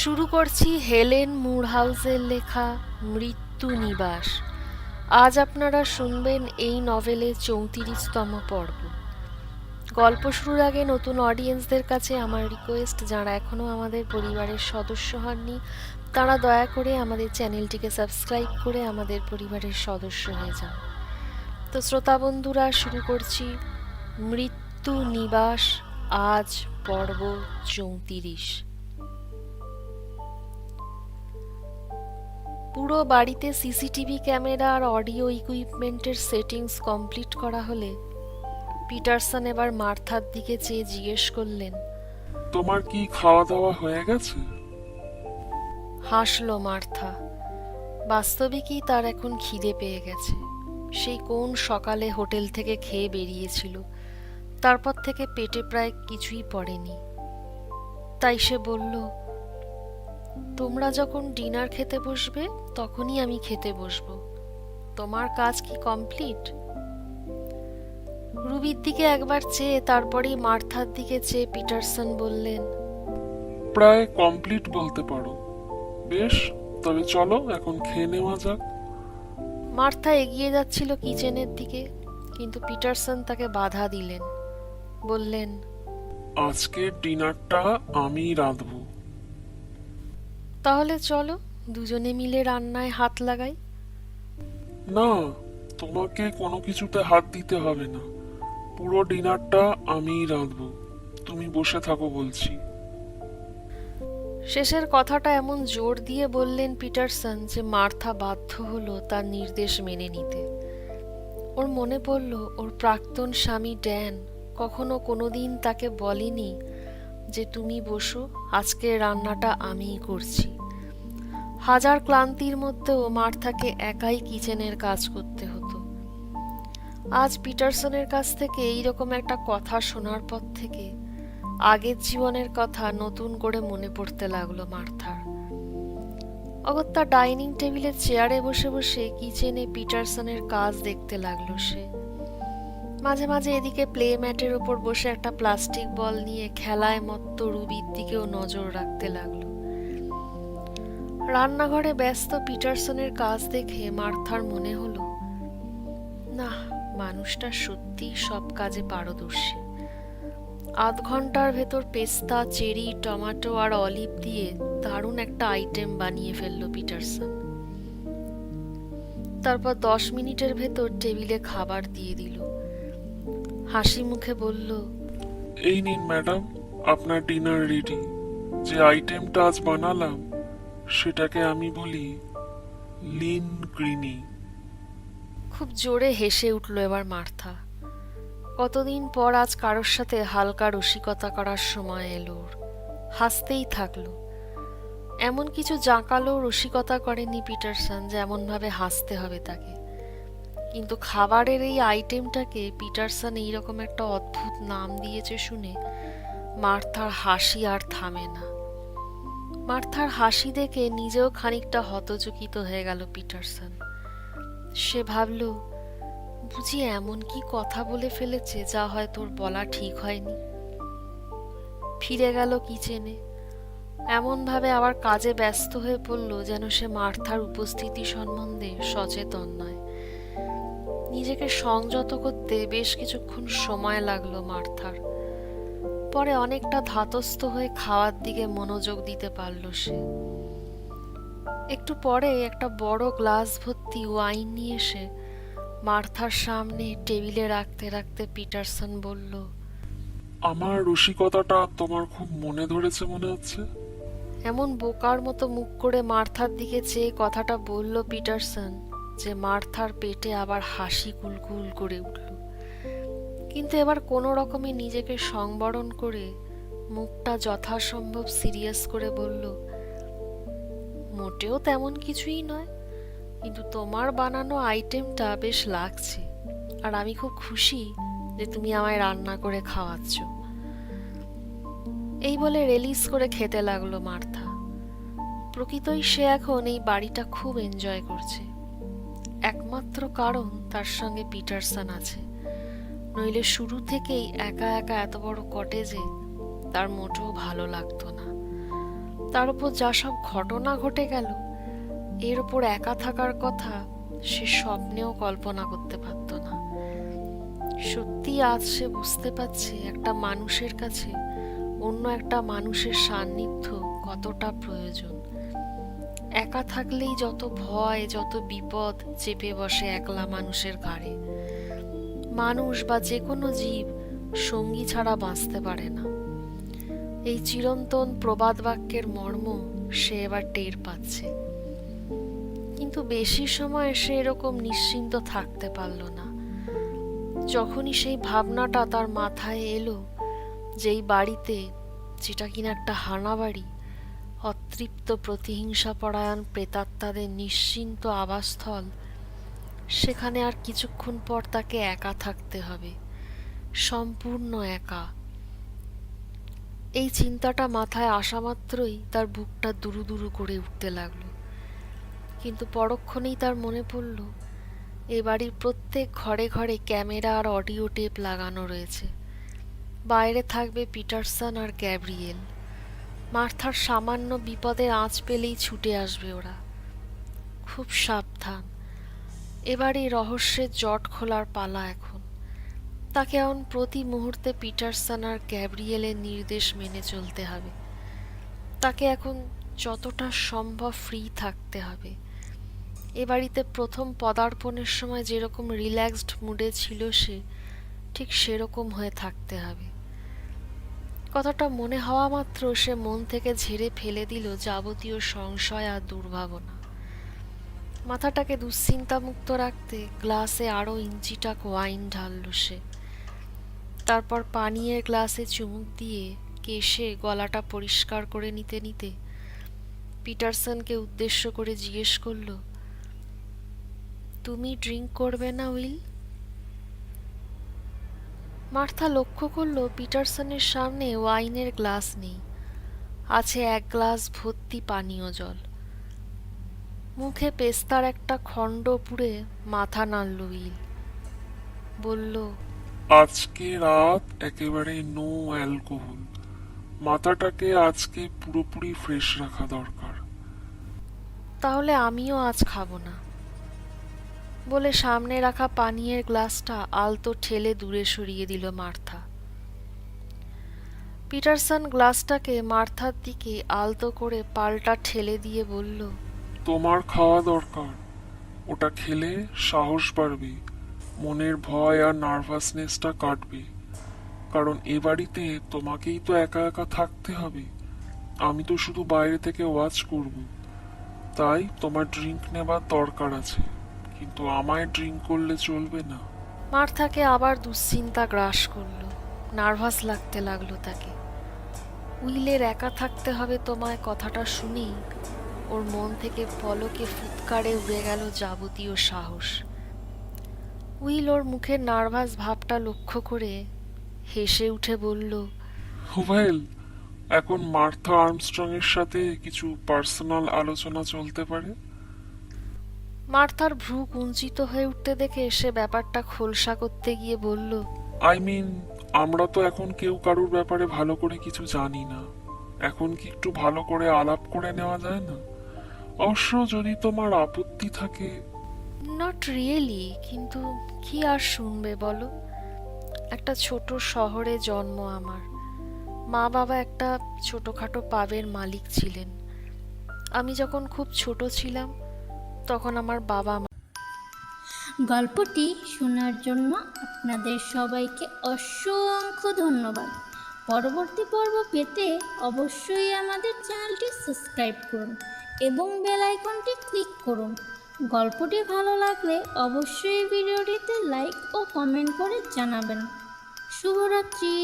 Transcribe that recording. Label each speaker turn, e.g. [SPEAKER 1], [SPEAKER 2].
[SPEAKER 1] শুরু করছি হেলেন মুরহাউসের লেখা মৃত্যু নিবাস। আজ আপনারা শুনবেন এই নভেলের 34তম পর্ব। গল্প শুরুর আগে নতুন অডিয়েন্সদের কাছে আমার রিকোয়েস্ট, যারা এখনও আমাদের পরিবারের সদস্য হননি তারা দয়া করে আমাদের চ্যানেলটিকে সাবস্ক্রাইব করে আমাদের পরিবারের সদস্য হয়ে যান। তো শ্রোতা বন্ধুরা, শুরু করছি মৃত্যু নিবাস, আজ পর্ব 34। পুরো বাড়িতে সিসিটিভি ক্যামেরা আর অডিও ইকুইপমেন্টের সেটিংস কমপ্লিট করা হলে পিটারসন এবার মার্থার দিকে চেয়ে জিজ্ঞেস করলেন,
[SPEAKER 2] তোমার কি খাওয়া দাওয়া হয়ে গেছে?
[SPEAKER 1] হাসল মার্থা। বাস্তবিকই তার এখন খিদে পেয়ে গেছে। সেই কোন সকালে হোটেল থেকে খেয়ে বেরিয়েছিল, তারপর থেকে পেটে প্রায় কিছুই পড়েনি। তাই সে বলল, তোমরা যখন ডিনার খেতে বসবে তখনই আমি খেতে বসবো। তোমার কাজ কি কমপ্লিট? রুবির দিকে একবার চেয়ে তারপরেই মার্থার দিকে চেয়ে পিটারসন বললেন,
[SPEAKER 2] প্রায় কমপ্লিট বলতে পারো। বেশ, তবে চলো এখন খেয়ে নেওয়া যাক।
[SPEAKER 1] মার্থা এগিয়ে যাচ্ছিল কিচেনের দিকে, কিন্তু পিটারসন তাকে বাধা দিলেন। বললেন,
[SPEAKER 2] আজকের ডিনারটা আমি রাঁধবো।
[SPEAKER 1] তাহলে চলো দুজনে মিলে রান্নায় হাত লাগাই।
[SPEAKER 2] না, তোমাকে কোনো কিছুতে হাত দিতে হবে না। পুরো ডিনারটা আমিই রাঁধবো। তুমি বসে থাকো বলছি।
[SPEAKER 1] শেষের কথাটা এমন জোর দিয়ে বললেন পিটারসন যে মার্থা বাধ্য হলো তার নির্দেশ মেনে নিতে। ওর মনে পড়ল ওর প্রাক্তন স্বামী ড্যান কখনো কোনোদিন তাকে বলেনি যে তুমি বসো, আজকের রান্নাটা আমিই করছি। হাজার ক্লান্তির মধ্যেও মার্থাকে একাই কিচেনের কাজ করতে হতো। আজ পিটারসনের কাছ থেকে এইরকম একটা কথা শোনার পর থেকে আগের জীবনের কথা নতুন করে মনে পড়তে লাগলো মার্থার। অগত্যা ডাইনিং টেবিলের চেয়ারে বসে বসে কিচেনে পিটারসনের কাজ দেখতে লাগলো সে। মাঝে মাঝে এদিকে প্লে ম্যাটের ওপর বসে একটা প্লাস্টিক বল নিয়ে খেলায় মত্ত রুবির দিকেও নজর রাখতে লাগলো। রান্নাঘরে ব্যস্ত পিটারসনের কাজ দেখে মার্থার মনে হলো, না, মানুষটা সত্যিই সব কাজে পারদর্শী। আধ ঘন্টার ভেতর পেস্তা, চেরি, টমেটো আর অলিভ দিয়ে দারুণ একটা আইটেম বানিয়ে ফেলল পিটারসন। তারপর 10 মিনিটের ভেতর টেবিলে খাবার দিয়ে দিল। হাসি মুখে বলল,
[SPEAKER 2] এই নিন ম্যাডাম, আপনার ডিনার রেডি। যে আইটেমটা আজ বানালাম সেটাকে আমি বলি লিন গ্রিনি।
[SPEAKER 1] খুব জোরে হেসে উঠল এবার মার্থা। কতদিন পর আজ কারোর সাথে হালকা রসিকতা করার সময় এলো ওর। হাসতেই থাকলো। এমন কিছু জাঁকালো রসিকতা করেনি পিটারসন যেমন ভাবে হাসতে হবে তাকে। কিন্তু খাবারের এই আইটেমটাকে পিটারসন এইরকম একটা অদ্ভুত নাম দিয়েছে শুনে মার্থার হাসি আর থামে না। মার্থার হাসি দেখে নিজেও খানিকটা হতচকিত হয়ে গেল পিটারসন। সে ভাবল, বুঝি এমন কি কথা বলে ফেলেছে যা হয় তোর বলা ঠিক হয়নি। ফিরে গেল কিচেনে। এমন ভাবে আবার কাজে ব্যস্ত হয়ে পড়ল যেন সে মার্থার উপস্থিতি সম্বন্ধে সচেতন নয়। নিজেকে সংযত করতে বেশ কিছুক্ষণ সময় লাগলো মার্থার। পরে অনেকটা ধাতস্থ হয়ে খাওয়ার দিকে মনোযোগ দিতে পারল সে। একটু পরে একটা বড় গ্লাস ভর্তি ওয়াইন নিয়ে এসে মার্থার সামনে টেবিলে রাখতে রাখতে পিটারসন বলল,
[SPEAKER 2] আমার রসিকতাটা তোমার খুব মনে ধরেছে মনে হচ্ছে।
[SPEAKER 1] এমন বোকার মতো মুখ করে মার্থার দিকে চেয়ে কথাটা বলল পিটারসন যে মার্থার পেটে আবার হাসি কুলকুল করে উঠল। কিন্তু এবার কোনো রকমে নিজেকে সংবরণ করে মুখটা যথাসম্ভব সিরিয়াস করে বলল, মোটেও তেমন কিছুই নয়, কিন্তু তোমার বানানো আইটেমটা বেশ লাগছে, আর আমি খুব খুশি যে তুমি আমায় রান্না করে খাওয়াচ্ছ। এই বলে রিলিজ করে খেতে লাগলো মার্থা। প্রকৃতই সে এখন এই বাড়িটা খুব এনজয় করছে। একমাত্র কারণ তার সঙ্গে পিটারসন আছে, নইলে শুরু থেকেই একা একা এত বড় কটেজে তার মোটেও ভালো লাগতো না। তার উপর যা সব ঘটনা ঘটে গেল, এর উপর একা থাকার কথা সে স্বপ্নেও কল্পনা করতে পারত না। সত্যি আজ সে বুঝতে পারছে একটা মানুষের কাছে অন্য একটা মানুষের সান্নিধ্য কতটা প্রয়োজন। একা থাকলেই যত ভয়, যত বিপদ চেপে বসে একলা মানুষের ঘাড়ে। মানুষ বা যে কোনো জীব সঙ্গী ছাড়া বাঁচতে পারে না। এই চিরন্তন প্রবাদ বাক্যের মর্ম সে এবার টের পাচ্ছে। কিন্তু বেশি সময় সে এরকম নিশ্চিন্ত থাকতে পারল না। যখনই সেই ভাবনাটা তার মাথায় এলো, যেই বাড়িতে, যেটা কিনা একটা হানা বাড়ি, অতৃপ্ত প্রতিহিংসাপরায়ণ প্রেতাত্মাদের নিশ্চিন্ত আবাসস্থল, সেখানে আর কিছুক্ষণ পর তাকে একা থাকতে হবে, সম্পূর্ণ একা। এই চিন্তাটা মাথায় আসা মাত্রই তার বুকটা দুরু দুরু করে উঠতে লাগলো। কিন্তু পরক্ষণেই তার মনে পড়ল, এ বাড়ির প্রত্যেক ঘরে ঘরে ক্যামেরা আর অডিও টেপ লাগানো রয়েছে। বাইরে থাকবে পিটারসন আর গ্যাব্রিয়েল। মার্থার সামান্য বিপদের আঁচ পেলেই ছুটে আসবে ওরা। খুব সাবধান, এবার এই রহস্যের জট খোলার পালা এখন। তাকে এখন প্রতি মুহূর্তে পিটারসন আর গ্যাব্রিয়েলের নির্দেশ মেনে চলতে হবে। তাকে এখন যতটা সম্ভব ফ্রি থাকতে হবে। এ বাড়িতে প্রথম পদার্পণের সময় যেরকম রিল্যাক্সড মুডে ছিল সে, ঠিক সেরকম হয়ে থাকতে হবে। কথাটা মনে হওয়া মাত্র সে মন থেকে ঝেড়ে ফেলে দিল যাবতীয় সংশয় আর দুর্ভাবনা। মাথাটাকে দুশ্চিন্তামুক্ত রাখতে গ্লাসে আরো ইঞ্চিটাক ওয়াইন ঢালল সে। তারপর পানীয়ের গ্লাসে চুমুক দিয়ে কেশে গলাটা পরিষ্কার করে নিতে নিতে পিটারসনকে উদ্দেশ্য করে জিজ্ঞেস করল, তুমি ড্রিঙ্ক করবে না উইল? মার্থা লক্ষ্য করল পিটারসনের সামনে ওয়াইনের গ্লাস নেই, আছে এক গ্লাস ভর্তি পানীয় জল। মুখে পেস্তার একটা খণ্ড পুড়ে মাথা নাড়ল উইল। বলল,
[SPEAKER 2] আজকে রাত একেবারে নো অ্যালকোহল। মাথাটাকে আজকে পুরোপুরি ফ্রেশ রাখা দরকার।
[SPEAKER 1] তাহলে আমিও আজ খাবো না, বলে সামনে রাখা পানীয়ের গ্লাসটা আলতো ঠেলে দূরে সরিয়ে দিল মার্থা। পিটারসন গ্লাসটাকে মার্থার দিকে আলতো করে পাল্টা ঠেলে দিয়ে বলল,
[SPEAKER 2] তোমার খাওয়া দরকার। ওটা খেলে সাহস বাড়বে, মনের ভয় আর নার্ভাসনেসটা কাটবে। কারণ এ বাড়িতে তোমাকেই তো একা একা থাকতে হবে। আমি তো শুধু বাইরে থেকে ওয়াচ করব। তাই তোমার ড্রিঙ্ক নেবার দরকার আছে, কিন্তু আমায় ড্রিঙ্ক করলে চলবে না।
[SPEAKER 1] মার্থাকে আবার দুশ্চিন্তা গ্রাস করল, নার্ভাস লাগতে লাগলো তাকে। উইলের একা থাকতে হবে তোমায় কথাটা শুনেই ওর মন থেকে পলকে ফুৎকারে উড়ে গেল যাবতীয় সাহস। উইল ওর মুখের নার্ভাস ভাবটা লক্ষ্য করে হেসে উঠে বলল,
[SPEAKER 2] ওয়েল, এখন মার্থা আর্মস্ট্রং এর সাথে কিছু পার্সোনাল আলোচনা চলতে পারে।
[SPEAKER 1] মার্থার ভ্রু কুঞ্চিত হয়ে উঠতে দেখে সে ব্যাপারটা খোলসা করতে গিয়ে বলল,
[SPEAKER 2] আই মিন, আমরা তো এখন কেউ কারুর ব্যাপারে ভালো করে কিছু জানি না। এখন কি একটু ভালো করে আলাপ করে নেওয়া যায় না? অবশ্য যদি তোমার আপত্তি থাকে।
[SPEAKER 1] নট রিয়েলি, কিন্তু কি আর শুনবে বলো? একটা ছোট শহরে জন্ম আমার। মা বাবা একটা ছোটখাটো পাবের মালিক ছিলেন। আমি যখন খুব ছোট ছিলাম তখন আমার বাবা
[SPEAKER 3] গল্পটি শোনার জন্য আপনাদের সবাইকে অসংখ্য ধন্যবাদ। পরবর্তী পর্ব পেতে অবশ্যই আমাদের চ্যানেলটি সাবস্ক্রাইব করুন এবং বেল আইকনটি ক্লিক করুন। গল্পটি ভালো লাগলে অবশ্যই ভিডিওটিতে লাইক ও কমেন্ট করে জানাবেন। শুভরাত্রি।